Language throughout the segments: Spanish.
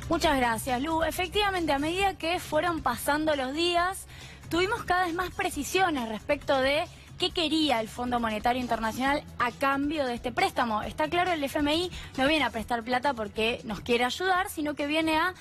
Muchas gracias, Lu. Efectivamente, a medida que fueron pasando los días, tuvimos cada vez más precisiones respecto de qué quería el Fondo Monetario Internacional a cambio de este préstamo. Está claro, el FMI no viene a prestar plata porque nos quiere ayudar, sino que viene a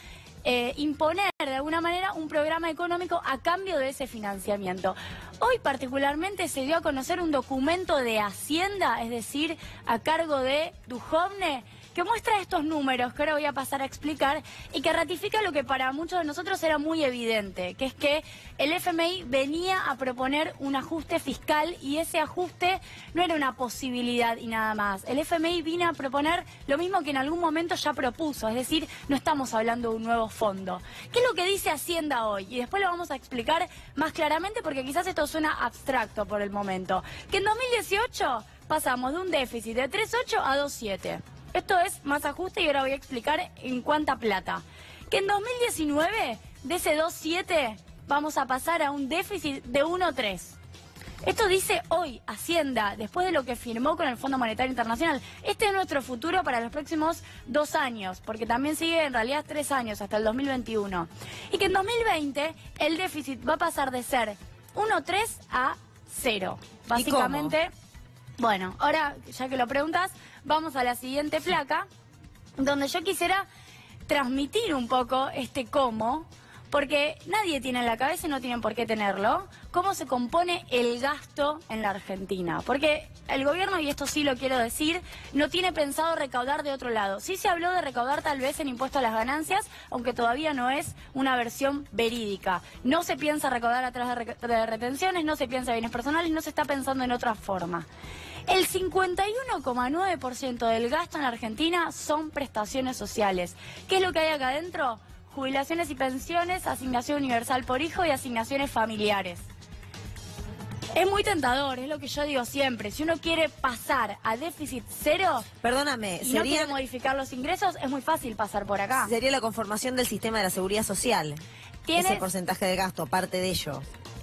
imponer de alguna manera un programa económico a cambio de ese financiamiento. Hoy particularmente se dio a conocer un documento de Hacienda, es decir, a cargo de Duhovne, que muestra estos números que ahora voy a pasar a explicar y que ratifica lo que para muchos de nosotros era muy evidente, que es que el FMI venía a proponer un ajuste fiscal y ese ajuste no era una posibilidad y nada más. El FMI vino a proponer lo mismo que en algún momento ya propuso, es decir, no estamos hablando de un nuevo fondo. ¿Qué es lo que dice Hacienda hoy? Y después lo vamos a explicar más claramente porque quizás esto suena abstracto por el momento. Que en 2018 pasamos de un déficit de 3,8 a 2,7. Esto es más ajuste y ahora voy a explicar en cuánta plata. Que en 2019, de ese 2,7, vamos a pasar a un déficit de 1,3. Esto dice hoy Hacienda, después de lo que firmó con el Fondo Monetario Internacional. Este es nuestro futuro para los próximos 2 años, porque también sigue en realidad 3 años, hasta el 2021. Y que en 2020 el déficit va a pasar de ser 1,3 a 0. Básicamente, bueno, ahora ya que lo preguntas, vamos a la siguiente placa, donde yo quisiera transmitir un poco este cómo, porque nadie tiene en la cabeza y no tienen por qué tenerlo, cómo se compone el gasto en la Argentina. Porque el gobierno, y esto sí lo quiero decir, no tiene pensado recaudar de otro lado. Sí se habló de recaudar tal vez en impuesto a las ganancias, aunque todavía no es una versión verídica. No se piensa recaudar a través de retenciones, no se piensa en bienes personales, no se está pensando en otra forma. El 51,9% del gasto en la Argentina son prestaciones sociales. ¿Qué es lo que hay acá adentro? Jubilaciones y pensiones, asignación universal por hijo y asignaciones familiares. Es muy tentador, es lo que yo digo siempre. Si uno quiere pasar a déficit cero, perdóname, y no quiere modificar los ingresos, es muy fácil pasar por acá. Sería la conformación del sistema de la seguridad social. Ese porcentaje de gasto, parte de ello.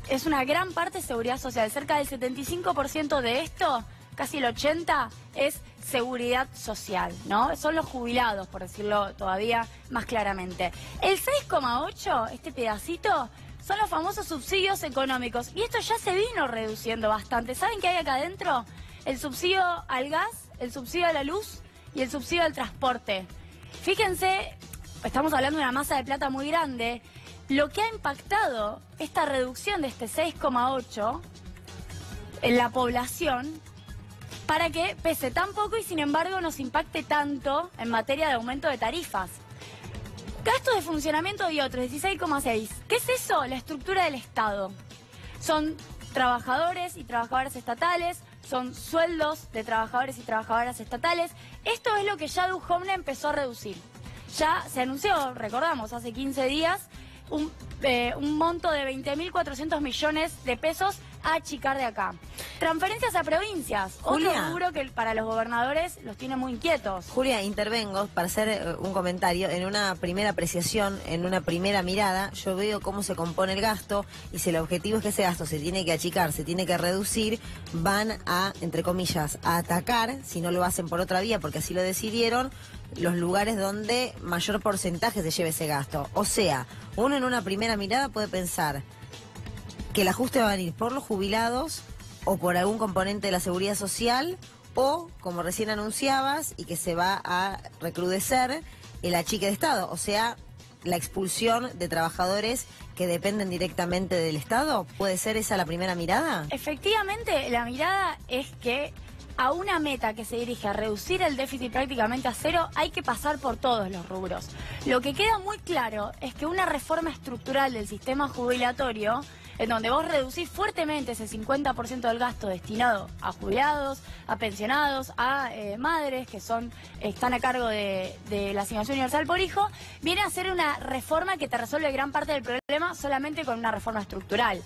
Es una gran parte de seguridad social. Cerca del 75% de esto, casi el 80%, es seguridad social, ¿no? Son los jubilados, por decirlo todavía más claramente. El 6,8%, este pedacito, son los famosos subsidios económicos. Y esto ya se vino reduciendo bastante. ¿Saben qué hay acá adentro? El subsidio al gas, el subsidio a la luz y el subsidio al transporte. Fíjense, estamos hablando de una masa de plata muy grande. Lo que ha impactado esta reducción de este 6,8% en la población, para que pese tan poco y sin embargo nos impacte tanto en materia de aumento de tarifas. Gastos de funcionamiento y otros, 16,6%. ¿Qué es eso? La estructura del Estado. Son trabajadores y trabajadoras estatales, son sueldos de trabajadores y trabajadoras estatales. Esto es lo que ya Duhovne empezó a reducir. Ya se anunció, recordamos, hace 15 días, un monto de 20.400 millones de pesos a achicar de acá. Transferencias a provincias, Julia, otro rubro que para los gobernadores los tiene muy inquietos. Julia, intervengo para hacer un comentario. En una primera apreciación, en una primera mirada, yo veo cómo se compone el gasto y si el objetivo es que ese gasto se tiene que achicar, se tiene que reducir, van a, entre comillas, a atacar, si no lo hacen por otra vía, porque así lo decidieron, los lugares donde mayor porcentaje se lleve ese gasto. O sea, uno en una primera mirada puede pensar que el ajuste va a venir por los jubilados o por algún componente de la seguridad social o, como recién anunciabas, y que se va a recrudecer, el achique de Estado, o sea, la expulsión de trabajadores que dependen directamente del Estado. ¿Puede ser esa la primera mirada? Efectivamente, la mirada es que a una meta que se dirige a reducir el déficit prácticamente a cero, hay que pasar por todos los rubros. Lo que queda muy claro es que una reforma estructural del sistema jubilatorio, en donde vos reducís fuertemente ese 50% del gasto destinado a jubilados, a pensionados, a madres que están a cargo de la asignación universal por hijo, viene a ser una reforma que te resuelve gran parte del problema solamente con una reforma estructural.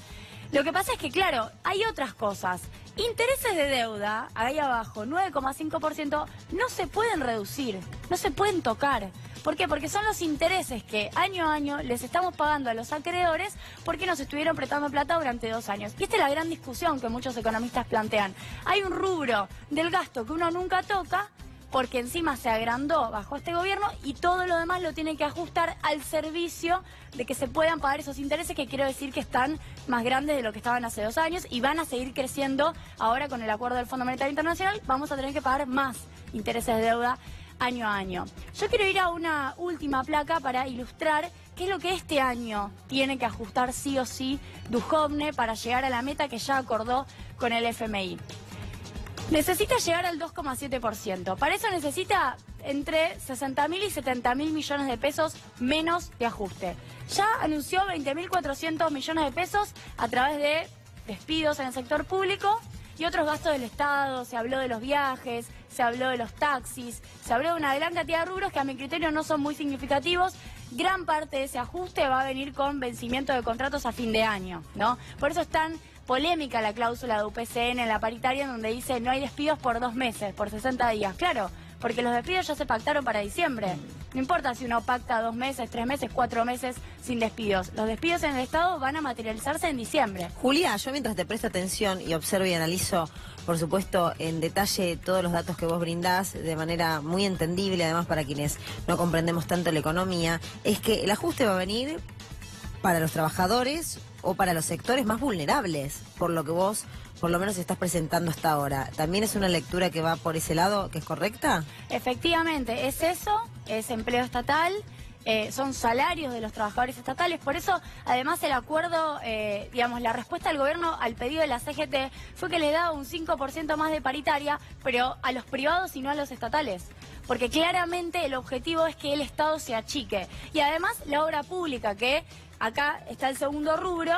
Lo que pasa es que, claro, hay otras cosas. Intereses de deuda, ahí abajo, 9,5%, no se pueden reducir, no se pueden tocar. ¿Por qué? Porque son los intereses que año a año les estamos pagando a los acreedores porque nos estuvieron prestando plata durante 2 años. Y esta es la gran discusión que muchos economistas plantean. Hay un rubro del gasto que uno nunca toca, porque encima se agrandó bajo este gobierno y todo lo demás lo tiene que ajustar al servicio de que se puedan pagar esos intereses, que quiero decir que están más grandes de lo que estaban hace 2 años y van a seguir creciendo ahora con el acuerdo del Fondo Monetario Internacional. Vamos a tener que pagar más intereses de deuda año a año. Yo quiero ir a una última placa para ilustrar qué es lo que este año tiene que ajustar sí o sí Duhovne para llegar a la meta que ya acordó con el FMI. Necesita llegar al 2,7%. Para eso necesita entre 60.000 y 70.000 millones de pesos menos de ajuste. Ya anunció 20.400 millones de pesos a través de despidos en el sector público y otros gastos del Estado. Se habló de los viajes, se habló de los taxis, se habló de una gran cantidad de rubros que a mi criterio no son muy significativos. Gran parte de ese ajuste va a venir con vencimiento de contratos a fin de año, ¿no? Por eso es tan polémica la cláusula de UPCN en la paritaria, en donde dice no hay despidos por 2 meses, por 60 días. Claro, porque los despidos ya se pactaron para diciembre. No importa si uno pacta 2 meses, 3 meses, 4 meses sin despidos. Los despidos en el Estado van a materializarse en diciembre. Julia, yo mientras te presto atención y observo y analizo, por supuesto, en detalle todos los datos que vos brindás de manera muy entendible, además para quienes no comprendemos tanto la economía, es que el ajuste va a venir para los trabajadores o para los sectores más vulnerables, por lo que vos por lo menos estás presentando hasta ahora. ¿También es una lectura que va por ese lado, que es correcta? Efectivamente, es eso, es empleo estatal, son salarios de los trabajadores estatales. Por eso, además, el acuerdo, digamos, la respuesta del gobierno al pedido de la CGT fue que le daba un 5% más de paritaria, pero a los privados y no a los estatales. Porque claramente el objetivo es que el Estado se achique. Y además la obra pública, que acá está el segundo rubro.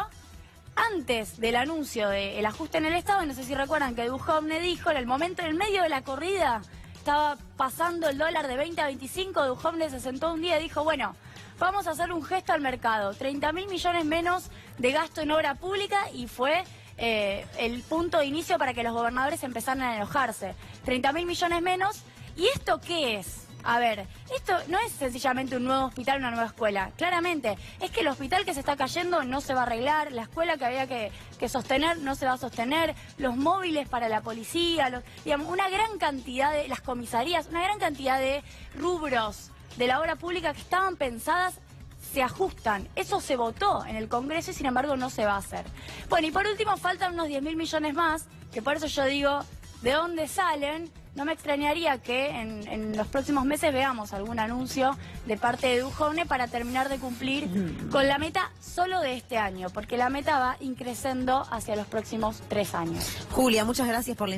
Antes del anuncio del ajuste en el Estado, no sé si recuerdan que Duhovne dijo, en el momento, en el medio de la corrida, estaba pasando el dólar de 20 a 25, Duhovne se sentó un día y dijo, bueno, vamos a hacer un gesto al mercado, 30.000 millones menos de gasto en obra pública, y fue el punto de inicio para que los gobernadores empezaran a enojarse. 30.000 millones menos, ¿y esto qué es? A ver, esto no es sencillamente un nuevo hospital, una nueva escuela. Claramente, es que el hospital que se está cayendo no se va a arreglar, la escuela que había que sostener no se va a sostener, los móviles para la policía, digamos, una gran cantidad de las comisarías, una gran cantidad de rubros de la obra pública que estaban pensadas se ajustan. Eso se votó en el Congreso y sin embargo no se va a hacer. Bueno, y por último faltan unos 10.000 millones más, que por eso yo digo, ¿de dónde salen? No me extrañaría que en los próximos meses veamos algún anuncio de parte de Duhovne para terminar de cumplir con la meta solo de este año, porque la meta va increciendo hacia los próximos 3 años. Julia, muchas gracias por la